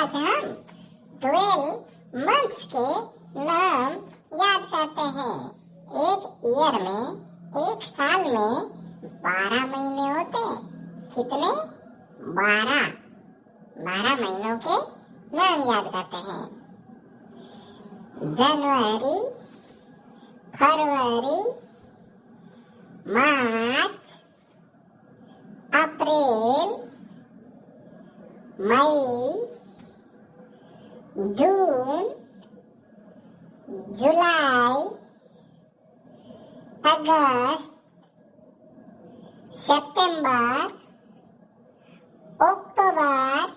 आज हम 12 मंथ्स के नाम याद करते हैं। एक ईयर में, एक साल में 12 महीने होते हैं। कितने? 12 महीनों के नाम याद करते हैं। जनवरी, फरवरी, मार्च, अप्रैल, मई, जून, जुलाई, अगस्त, सितंबर, अक्टूबर,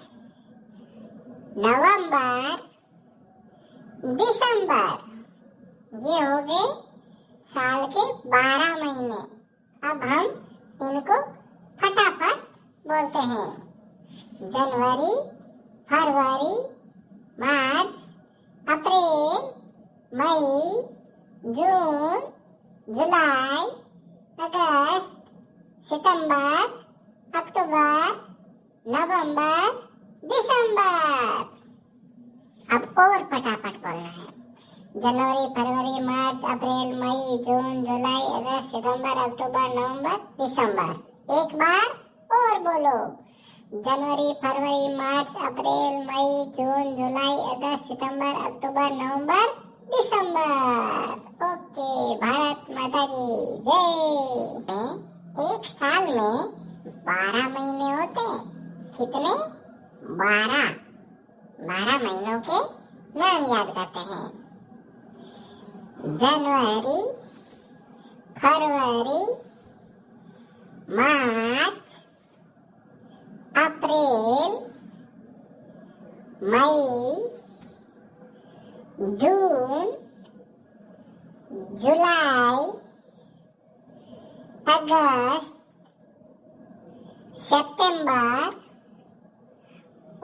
नवंबर, दिसंबर। ये हो गए साल के 12 महीने। अब हम इनको फटाफट बोलते हैं। जनवरी, फरवरी, मार्च, अप्रैल, मई, जून, जुलाई, अगस्त, सितंबर, अक्टूबर, नवंबर, दिसंबर। अब और फटाफट बोलना है। जनवरी, फरवरी, मार्च, अप्रैल, मई, जून, जुलाई, अगस्त, सितंबर, अक्टूबर, नवंबर, दिसंबर। एक बार और बोलो। जनवरी, फरवरी, मार्च, अप्रैल, मई, जून, जुलाई, अगस्त, सितंबर, अक्टूबर, नवंबर, दिसंबर। ओके, भारत माता की जय। एक साल में 12 महीने होते हैं। कितने? 12 महीनों के नाम याद करते हैं। जनवरी, फरवरी, मार्च, अप्रैल, मई, जून, जुलाई, अगस्त, सितंबर,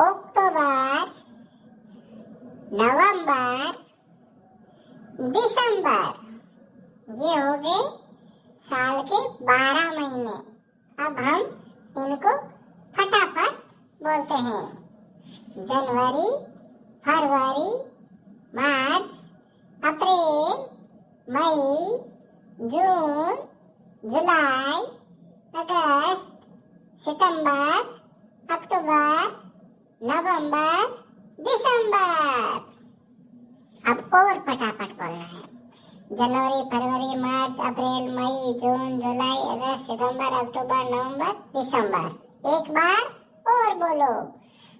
अक्टूबर, नवंबर, दिसंबर। ये हो गए साल के 12 महीने। अब हम इनको फटाफट बोलते हैं। जनवरी, फरवरी, मार्च, अप्रैल, मई, जून, जुलाई, अगस्त, सितंबर, अक्टूबर, नवंबर, दिसंबर। अब और फटाफट बोलना है। जनवरी, फरवरी, मार्च, अप्रैल, मई, जून, जुलाई, अगस्त, सितंबर, अक्टूबर, नवंबर, दिसंबर। एक बार और बोलो।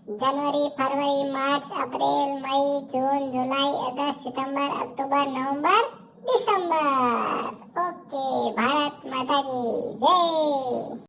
जनवरी, फरवरी, मार्च, अप्रैल, मई, जून, जुलाई, अगस्त, सितंबर, अक्टूबर, नवंबर, दिसंबर। ओके, भारत माता की जय।